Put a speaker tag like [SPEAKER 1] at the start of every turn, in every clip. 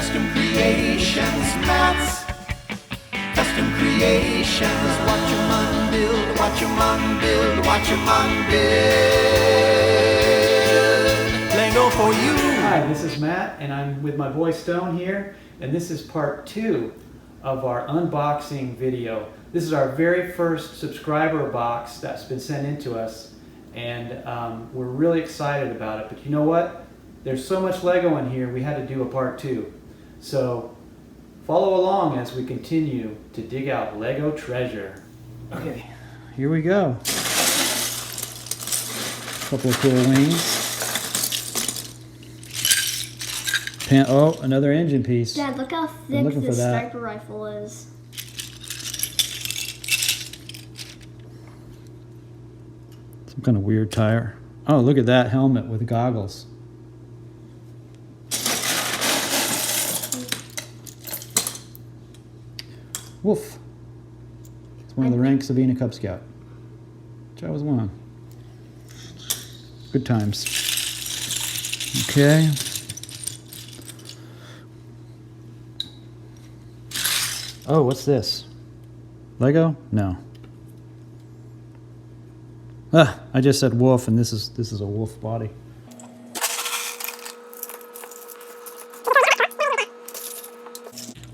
[SPEAKER 1] Custom Creations, Matt's Custom Creations. Watch your man build, watch your man build, watch your man build. Lego for you.
[SPEAKER 2] Hi, this is Matt, and I'm with my boy Stone here, and this is part 2 of our unboxing video. This is our very first subscriber box that's been sent in to us, and we're really excited about it. But you know what? There's so much Lego in here, we had to do a part 2. So follow along as we continue to dig out Lego treasure. Okay, here we go. Couple of cool wings. Oh, another engine piece.
[SPEAKER 3] Dad, look how thick this sniper rifle is.
[SPEAKER 2] Some kind of weird tire. Oh, look at that helmet with goggles. Woof. It's one of the ranks of being a Cub Scout, which I was one. Good times. Okay. Oh, what's this? Lego? No. Ah, I just said wolf, and this is a wolf body.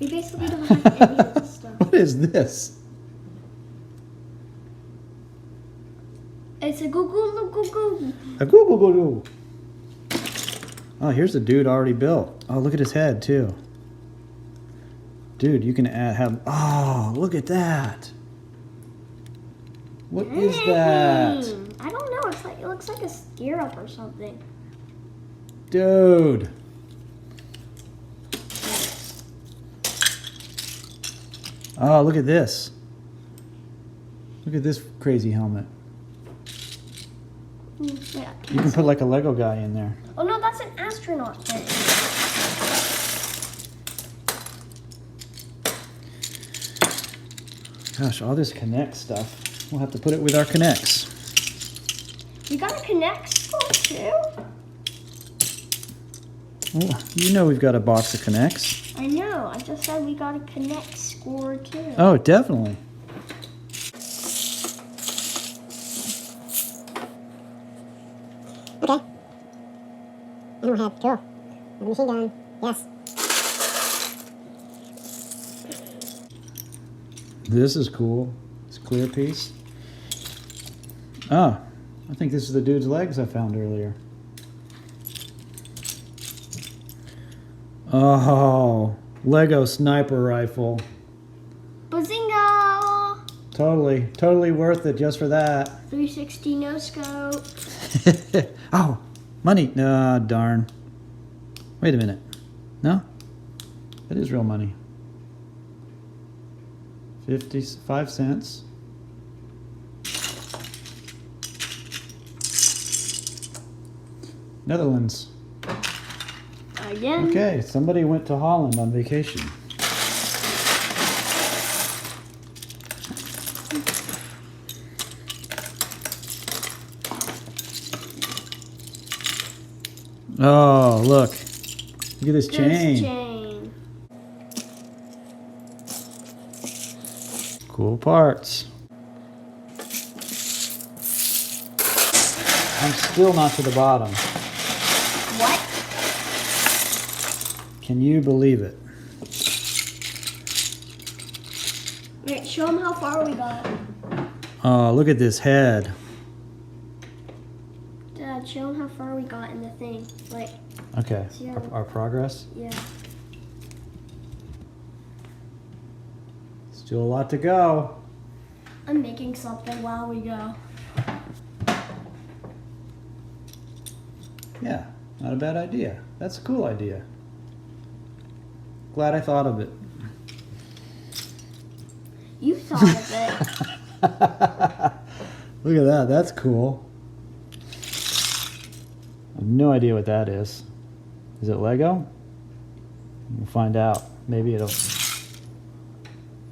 [SPEAKER 3] We basically don't have any of this stuff.
[SPEAKER 2] What is this?
[SPEAKER 3] It's a goo.
[SPEAKER 2] A goo. Oh, here's the dude already built. Oh, look at his head too. Dude, you can have. Oh, look at that. What is that?
[SPEAKER 3] I don't know. It looks like a stirrup or something.
[SPEAKER 2] Dude. Oh, look at this. Look at this crazy helmet.
[SPEAKER 3] Yeah.
[SPEAKER 2] You can put like a Lego guy in there.
[SPEAKER 3] Oh no, that's an astronaut thing.
[SPEAKER 2] Gosh, all this Connect stuff. We'll have to put it with our Connects.
[SPEAKER 3] You got a Connect score too?
[SPEAKER 2] Well, you know we've got a box of Connects.
[SPEAKER 3] I know. I just said we got a Connect score too.
[SPEAKER 2] Oh, definitely.
[SPEAKER 4] Okay. Hammerhead, cool. The machine gun, yes.
[SPEAKER 2] This is cool. It's a clear piece. Oh, I think this is the dude's legs I found earlier. Oh, Lego sniper rifle.
[SPEAKER 3] Bazinga!
[SPEAKER 2] Totally worth it just for that.
[SPEAKER 3] 360 no scope.
[SPEAKER 2] Oh, money. No, darn. Wait a minute. No? That is real money. 55 cents. Netherlands.
[SPEAKER 3] Again.
[SPEAKER 2] Okay, somebody went to Holland on vacation. Oh, look. Look at this chain. Cool parts. I'm still not to the bottom.
[SPEAKER 3] What?
[SPEAKER 2] Can you believe it?
[SPEAKER 3] Wait, show them how far we got.
[SPEAKER 2] Oh, look at this head.
[SPEAKER 3] Dad, show them how far we got in the thing. Like,
[SPEAKER 2] Okay,
[SPEAKER 3] see
[SPEAKER 2] our progress.
[SPEAKER 3] yeah.
[SPEAKER 2] Still a lot to go.
[SPEAKER 3] I'm making something while we go.
[SPEAKER 2] Yeah, not a bad idea. That's a cool idea. Glad I thought of it.
[SPEAKER 3] You thought of it.
[SPEAKER 2] Look at that, that's cool. I have no idea what that is. Is it Lego? We'll find out. Maybe it'll...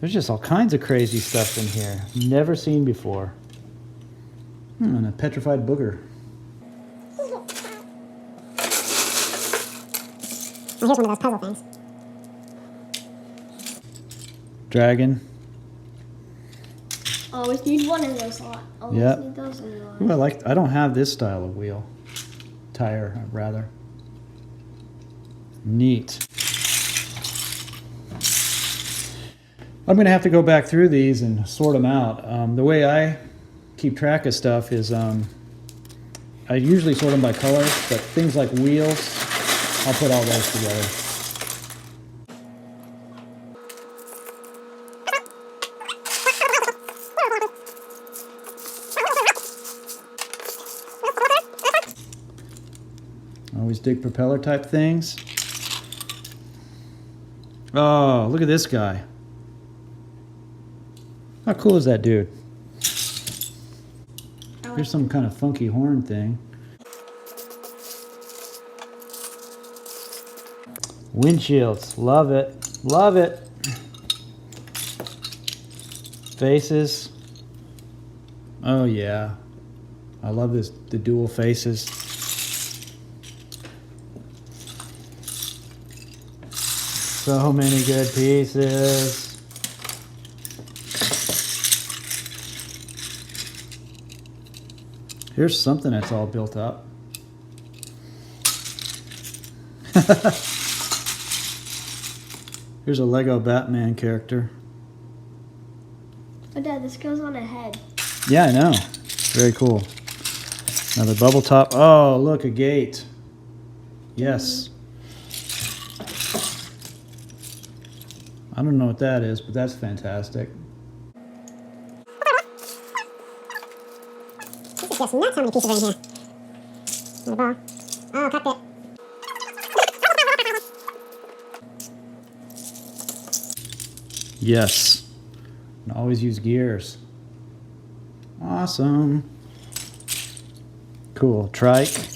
[SPEAKER 2] There's just all kinds of crazy stuff in here. Never seen before. And a petrified booger.
[SPEAKER 4] Well, here's one of those puzzle things.
[SPEAKER 2] dragon.
[SPEAKER 3] Always need one in those lot. Always
[SPEAKER 2] Yep.
[SPEAKER 3] need those in the lot.
[SPEAKER 2] Ooh, I don't have this style of wheel. Tire, rather. Neat. I'm going to have to go back through these and sort them out. The way I keep track of stuff is I usually sort them by color, but things like wheels, I'll put all those together. Always dig propeller type things. Oh, look at this guy. How cool is that dude? Here's some kind of funky horn thing. Windshields, love it, love it. Faces. Oh yeah, I love this, the dual faces. So many good pieces. Here's something that's all built up. Here's a Lego Batman character.
[SPEAKER 3] Oh, Dad, this goes on a head.
[SPEAKER 2] Yeah, I know. Very cool. Another bubble top. Oh, look, a gate. Yes. I don't know what that is, but that's fantastic.
[SPEAKER 4] This is just nuts how many pieces are in here. And the ball. Oh, cockpit.
[SPEAKER 2] Yes. And always use gears. Awesome. Cool. Trike.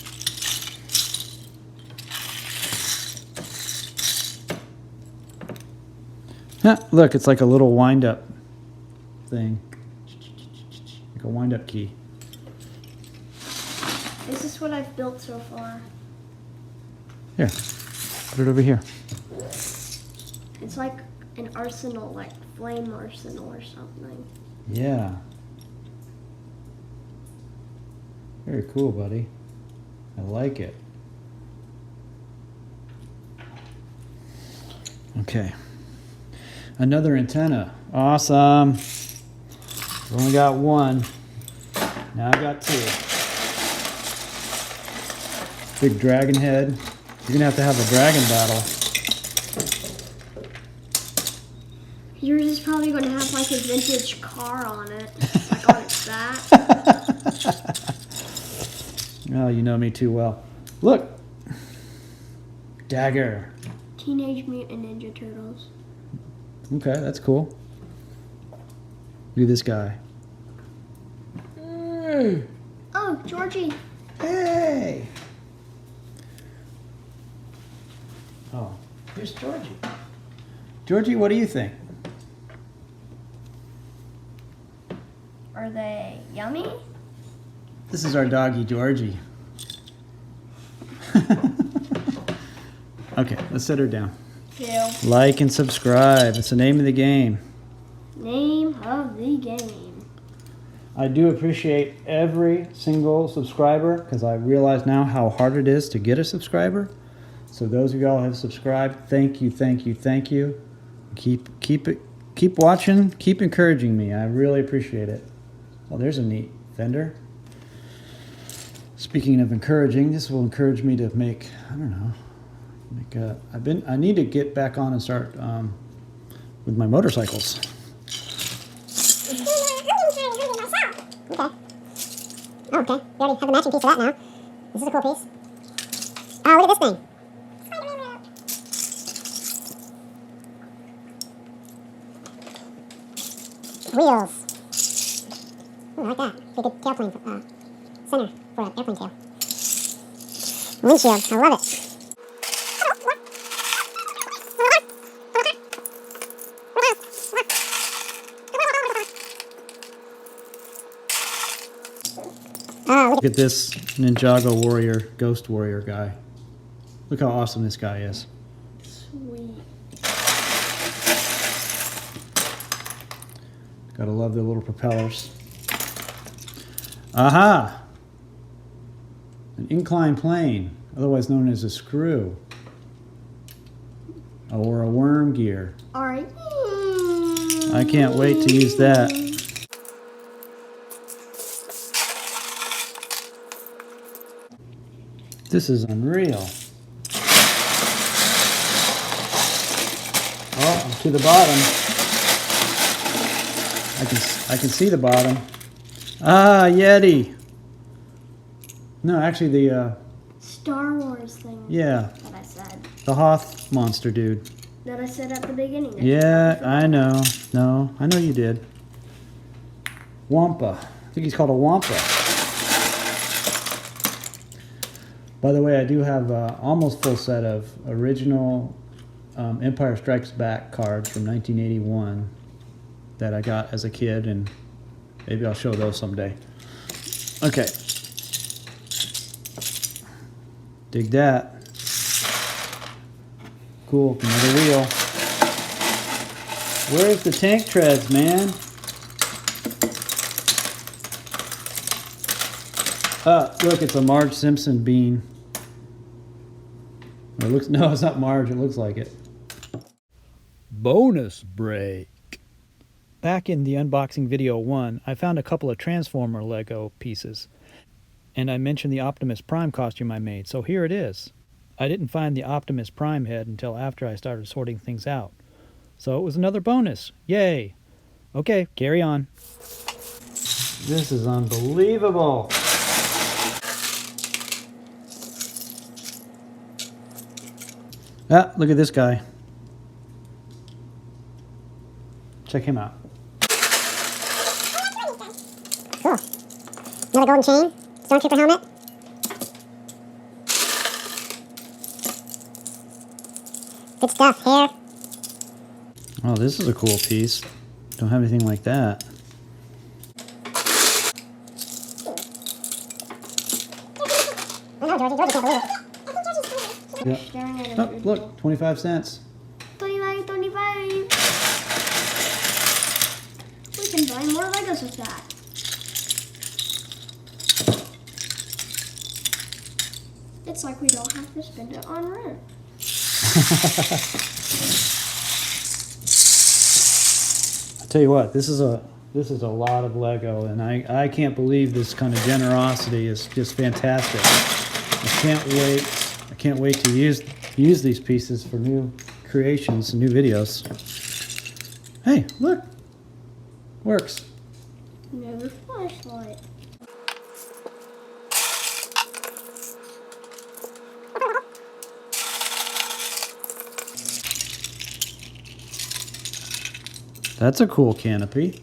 [SPEAKER 2] Huh, look, it's like a little wind-up thing. Like a wind-up key.
[SPEAKER 3] This is what I've built so far.
[SPEAKER 2] Here. Put it over here.
[SPEAKER 3] It's like an arsenal, like flame arsenal or something.
[SPEAKER 2] Yeah. Very cool, buddy. I like it. Okay. Another antenna. Awesome. I've only got one. Now I've got two. Big dragon head. You're gonna have a dragon battle.
[SPEAKER 3] Yours is probably going to have like a vintage car on it, like on its back.
[SPEAKER 2] Oh, you know me too well. Look. Dagger.
[SPEAKER 3] Teenage Mutant Ninja Turtles.
[SPEAKER 2] Okay, that's cool. Look at this guy.
[SPEAKER 3] Oh, Georgie.
[SPEAKER 2] Hey! Oh, here's Georgie. Georgie, what do you think?
[SPEAKER 3] Are they yummy?
[SPEAKER 2] This is our doggy, Georgie. Okay, let's set her down.
[SPEAKER 3] Two.
[SPEAKER 2] Like and subscribe. It's the name of the game.
[SPEAKER 3] Name of the game.
[SPEAKER 2] I do appreciate every single subscriber because I realize now how hard it is to get a subscriber. So those of y'all who have subscribed, thank you, thank you, thank you. Keep watching, keep encouraging me. I really appreciate it. Oh, there's a neat fender. Speaking of encouraging, this will encourage me to make, I don't know, I need to get back on and start with my motorcycles.
[SPEAKER 4] Okay. Oh, okay. We already have the matching piece of that now. This is a cool piece. Oh, look at this thing. Wheels. Ooh, I like that. Be a good tailplane center for an airplane tail. Windshield. I love it.
[SPEAKER 2] Look at this Ninjago Warrior, Ghost Warrior guy. Look how awesome this guy is.
[SPEAKER 3] Sweet.
[SPEAKER 2] Gotta love the little propellers. Aha! An inclined plane, otherwise known as a screw. Or a worm gear.
[SPEAKER 3] Alright.
[SPEAKER 2] I can't wait to use that. This is unreal. Oh, I'm to the bottom. I can see the bottom. Ah, Yeti. No, actually the
[SPEAKER 3] Star Wars thing.
[SPEAKER 2] yeah,
[SPEAKER 3] That I said.
[SPEAKER 2] the Hoth monster dude.
[SPEAKER 3] That I said at the beginning.
[SPEAKER 2] Yeah, I know. No, I know you did. Wampa. I think he's called a Wampa. By the way, I do have almost full set of original Empire Strikes Back cards from 1981 that I got as a kid, and maybe I'll show those someday. Okay. Dig that. Cool, another wheel. Where's the tank treads, man? Ah, look, it's a Marge Simpson bean. It looks, no, it's not Marge, it looks like it. Bonus break. Back in the unboxing video 1, I found a couple of Transformer Lego pieces. And I mentioned the Optimus Prime costume I made, so here it is. I didn't find the Optimus Prime head until after I started sorting things out. So it was another bonus. Yay! Okay, carry on. This is unbelievable. Ah, look at this guy. Check him out.
[SPEAKER 4] Cool. Another golden chain. Stormtrooper helmet. Good stuff. Hair.
[SPEAKER 2] Oh, this is a cool piece. Don't have anything like that.
[SPEAKER 4] Oh no, Georgie. Georgie can't believe it.
[SPEAKER 2] Yep.
[SPEAKER 3] Staring at
[SPEAKER 2] Oh, look, 25 cents.
[SPEAKER 3] 25. We can buy more Legos with that. It's like we don't have to spend it on rent.
[SPEAKER 2] I tell you what, this is a lot of Lego, and I can't believe this kind of generosity is just fantastic. I can't wait to use these pieces for new creations and new videos. Hey, look, works.
[SPEAKER 3] Another flashlight.
[SPEAKER 2] That's a cool canopy.
[SPEAKER 3] Look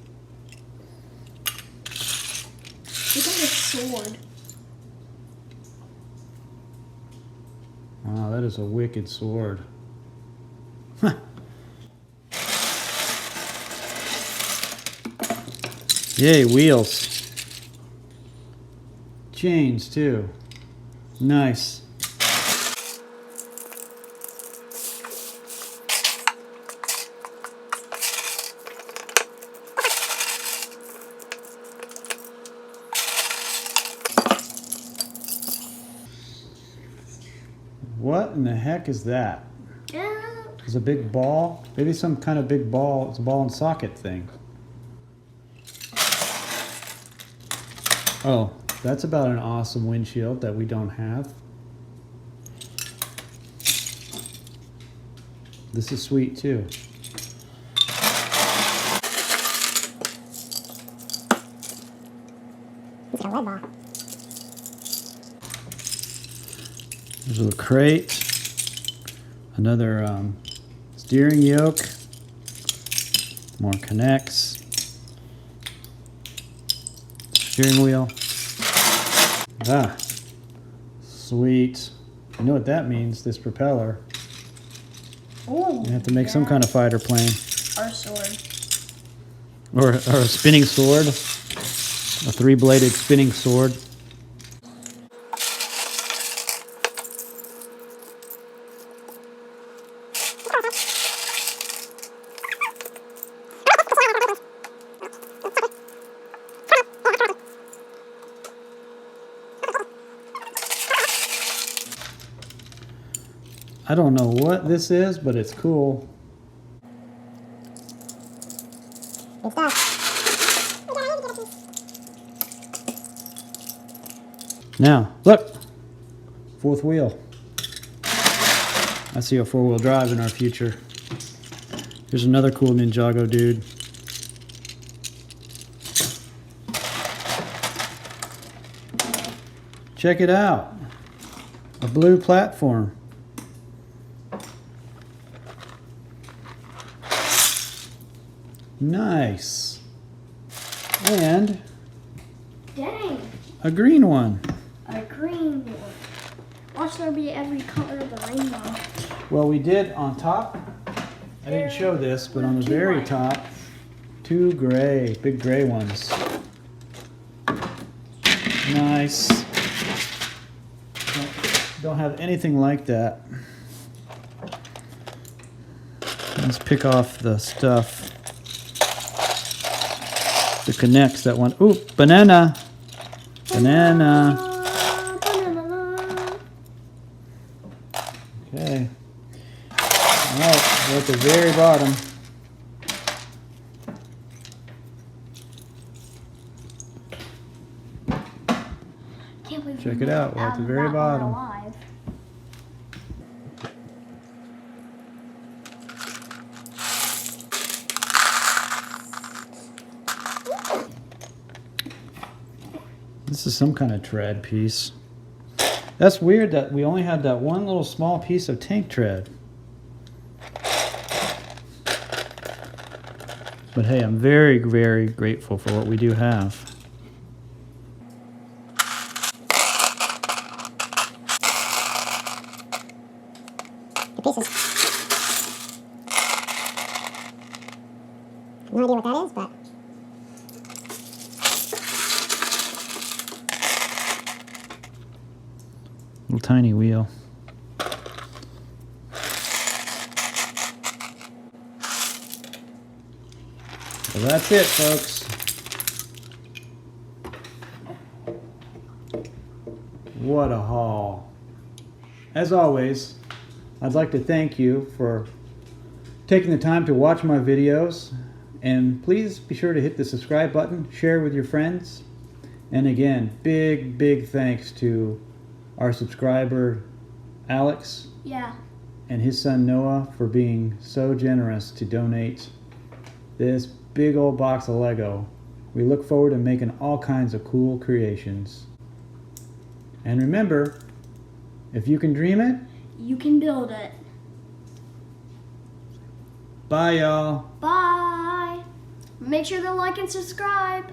[SPEAKER 3] at this sword.
[SPEAKER 2] Wow, that is a wicked sword. Huh. Yay, wheels. Chains, too. Nice. What in the heck is that?
[SPEAKER 3] Yeah.
[SPEAKER 2] It's a big ball? Maybe some kind of big ball. It's a ball and socket thing. Oh, that's about an awesome windshield that we don't have. This is sweet too.
[SPEAKER 4] It's got a red ball.
[SPEAKER 2] There's a little crate. Another steering yoke. More connects. Steering wheel. Ah, sweet. You know what that means, this propeller.
[SPEAKER 3] Oh.
[SPEAKER 2] You have to make some kind of fighter plane.
[SPEAKER 3] Our sword.
[SPEAKER 2] Or a spinning sword. A three-bladed spinning sword. I don't know what this is, but it's cool.
[SPEAKER 4] Good stuff.
[SPEAKER 2] Now, look! 4th wheel. I see a 4-wheel drive in our future. Here's another cool Ninjago dude. Check it out. A blue platform. Nice. And
[SPEAKER 3] Dang,
[SPEAKER 2] a green one.
[SPEAKER 3] a green one. Watch there be every color of the rainbow.
[SPEAKER 2] Well, we did on top. I didn't show this, but on the very top, 2 gray, big gray ones. Nice. Don't have anything like that. Let's pick off the stuff that connects that one. Ooh, banana. Banana.
[SPEAKER 3] Banana.
[SPEAKER 2] Okay. Alright, we're at the very bottom.
[SPEAKER 3] Can't believe
[SPEAKER 2] Check
[SPEAKER 3] we
[SPEAKER 2] it out, we're at the very
[SPEAKER 3] that one
[SPEAKER 2] bottom.
[SPEAKER 3] alive.
[SPEAKER 2] This is some kind of tread piece. That's weird that we only had that one little small piece of tank tread. But hey, I'm very, very grateful for what we do have.
[SPEAKER 4] Good pieces. No idea what that is, but
[SPEAKER 2] Little tiny wheel. Well, that's it, folks. What a haul. As always, I'd like to thank you for taking the time to watch my videos. And please be sure to hit the subscribe button, share with your friends. And again, big, big thanks to our subscriber, Alex,
[SPEAKER 3] Yeah.
[SPEAKER 2] and his son Noah for being so generous to donate this big old box of Lego. We look forward to making all kinds of cool creations. And remember, if you can dream it,
[SPEAKER 3] You can build it.
[SPEAKER 2] bye y'all.
[SPEAKER 3] Bye. Make sure to like and subscribe.